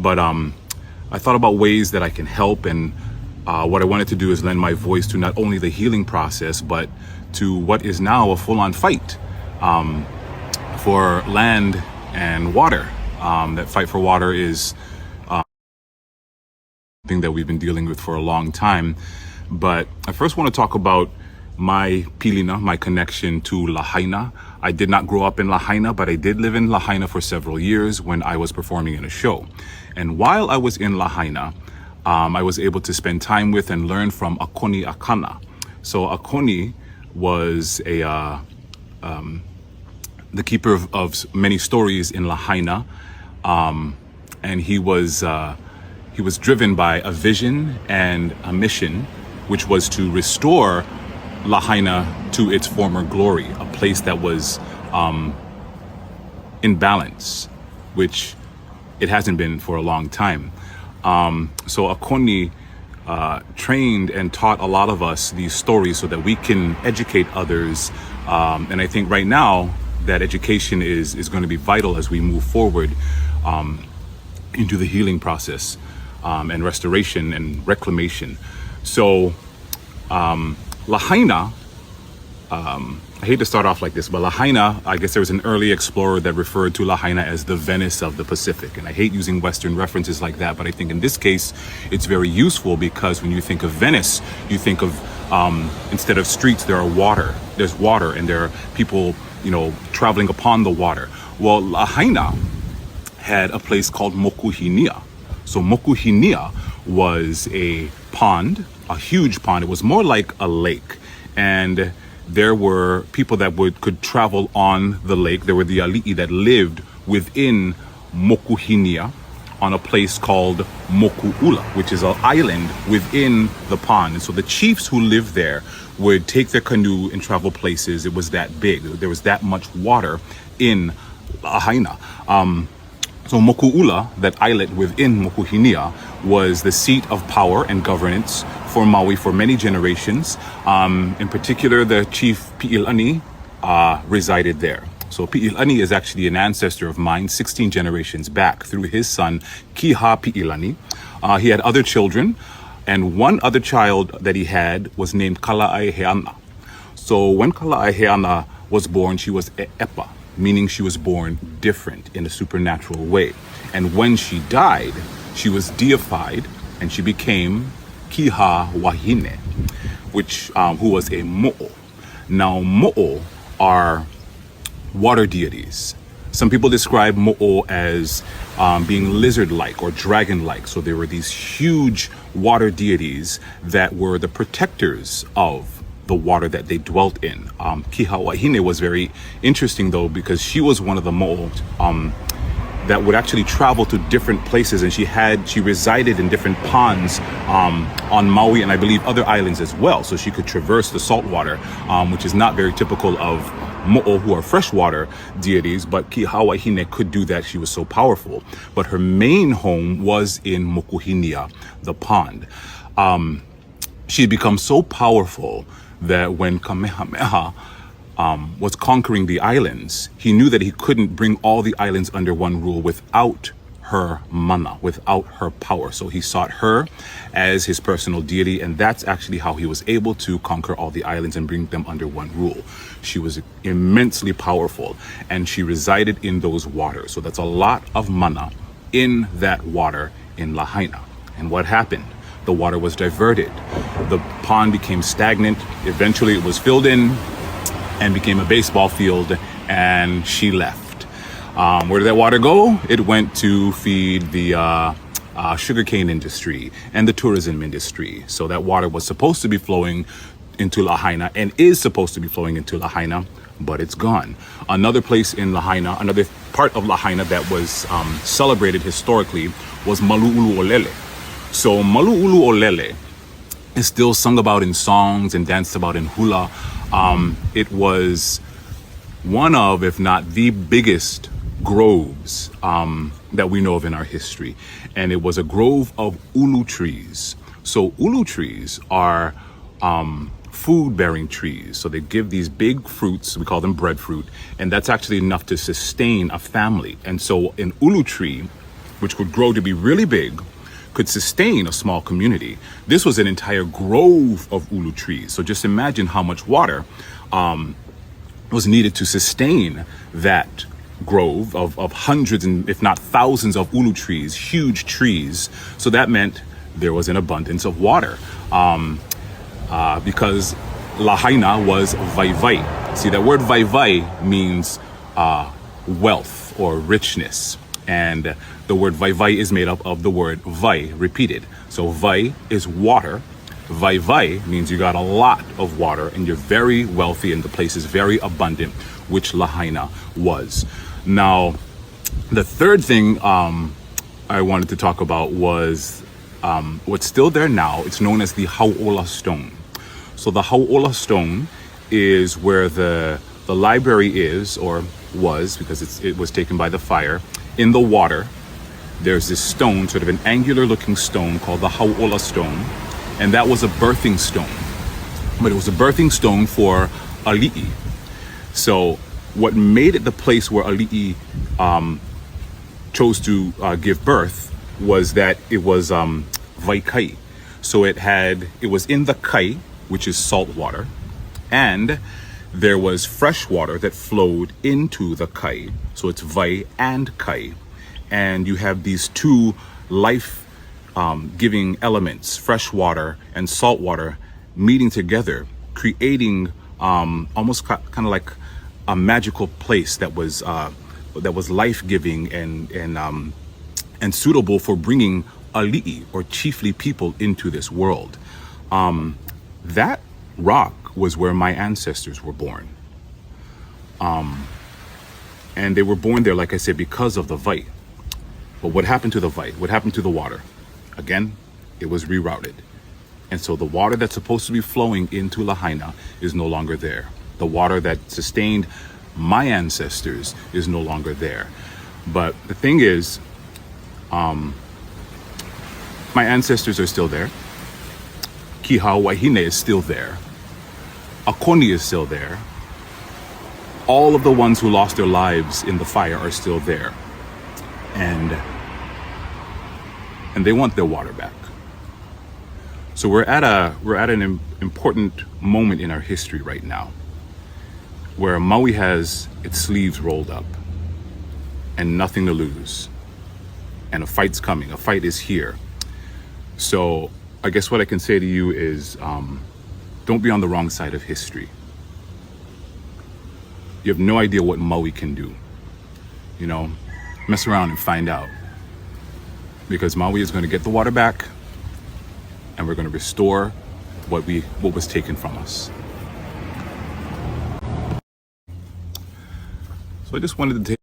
But I thought about ways that I can help, and what I wanted to do is lend my voice to not only the healing process, but to what is now a full-on fight for land and water. That fight for water is something that we've been dealing with for a long time. But I first want to talk about my pilina, my connection to Lahaina. I did not grow up in Lahaina, but I did live in Lahaina for several years when I was performing in a show. And while I was in Lahaina, I was able to spend time with and learn from Akoni Akana. So Akoni was the keeper of many stories in Lahaina, and he was driven by a vision and a mission, which was to restore Lahaina to its former glory, a place that was in balance, which it hasn't been for a long time. So Akoni trained and taught a lot of us these stories so that we can educate others. And I think right now that education is going to be vital as we move forward into the healing process and restoration and reclamation. So Lahaina, I hate to start off like this, but Lahaina, I guess there was an early explorer that referred to Lahaina as the Venice of the Pacific. And I hate using Western references like that, but I think in this case, it's very useful because when you think of Venice, you think of, instead of streets, there's water, and there are people, traveling upon the water. Well, Lahaina had a place called Mokuhinia. So Mokuhinia was a pond, a huge pond. It was more like a lake. And there were people that could travel on the lake. There were the ali'i that lived within Mokuhinia on a place called Moku'ula, which is an island within the pond. And so the chiefs who lived there would take their canoe and travel places. It was that big. There was that much water in Lahaina. So Moku'ula, that islet within Mokuhinia, was the seat of power and governance for Maui for many generations. In particular, the chief Pi'ilani resided there. So Pi'ilani is actually an ancestor of mine, 16 generations back, through his son, Kiha Pi'ilani. He had other children, and one other child that he had was named Kala'aiheana. So when Kala'aiheana was born, she was E'epa, meaning she was born different in a supernatural way. And when she died, she was deified and she became Kiha Wahine, who was a mo'o. Now, mo'o are water deities. Some people describe mo'o as being lizard-like or dragon-like. So there were these huge water deities that were the protectors of the water that they dwelt in. Kiha Wahine was very interesting though, because she was one of the mo'o that would actually travel to different places, and she resided in different ponds on Maui and I believe other islands as well. So she could traverse the salt water, which is not very typical of mo'o, who are freshwater deities, but Kiha Wahine could do that. She was so powerful. But her main home was in Mokuhinia, the pond. She had become so powerful that when Kamehameha was conquering the islands, he knew that he couldn't bring all the islands under one rule without her mana, without her power. So he sought her as his personal deity, and that's actually how he was able to conquer all the islands and bring them under one rule. She was immensely powerful, and she resided in those waters. So that's a lot of mana in that water in Lahaina. And what happened? The water was diverted. The pond became stagnant. Eventually it was filled in and became a baseball field, and she left. Where did that water go? It went to feed the sugarcane industry and the tourism industry. So that water was supposed to be flowing into Lahaina and is supposed to be flowing into Lahaina, but it's gone. Another place in Lahaina, another part of Lahaina that was celebrated historically was Malu'ulu Olele. So Malu'ulu Olele is still sung about in songs and danced about in hula. It was one of, if not the biggest groves that we know of in our history. And it was a grove of ulu trees. So ulu trees are food-bearing trees. So they give these big fruits, we call them breadfruit, and that's actually enough to sustain a family. And so an ulu tree which could grow to be really big, could sustain a small community. This was an entire grove of ulu trees. So just imagine how much water was needed to sustain that grove of hundreds and if not thousands of ulu trees, huge trees. So that meant there was an abundance of water because Lahaina was vaivai. See, that word vaivai means wealth or richness. And the word vaivai is made up of the word vai, repeated. So vai is water. Vaivai means you got a lot of water and you're very wealthy and the place is very abundant, which Lahaina was. Now, the third thing I wanted to talk about was what's still there now. It's known as the Hau'ola Stone. So the Hau'ola Stone is where the library is, or was, because it was taken by the fire. In the water, there's this stone, sort of an angular looking stone called the Hau'ola Stone. And that was a birthing stone. But it was a birthing stone for Ali'i. So what made it the place where Ali'i chose to give birth was that it was vaikai. So it was in the kai, which is salt water, and there was fresh water that flowed into the kai. So it's vai and kai. And you have these two life giving elements, fresh water and salt water, meeting together, creating almost kind of like a magical place that was life-giving and suitable for bringing ali'i, or chiefly people, into this world. That rock was where my ancestors were born. And they were born there, like I said, because of the vai. But what happened to the vai? What happened to the water? Again, it was rerouted. And so the water that's supposed to be flowing into Lahaina is no longer there. The water that sustained my ancestors is no longer there. But the thing is, my ancestors are still there. Kiha, Wahine is still there. Akoni is still there. All of the ones who lost their lives in the fire are still there. And they want their water back. So we're at an important moment in our history right now, where Maui has its sleeves rolled up and nothing to lose, and a fight's coming. A fight is here. So I guess what I can say to you is, don't be on the wrong side of history. You have no idea what Maui can do. You know, mess around and find out. Because Maui is going to get the water back, and we're going to restore what was taken from us. So I just wanted to take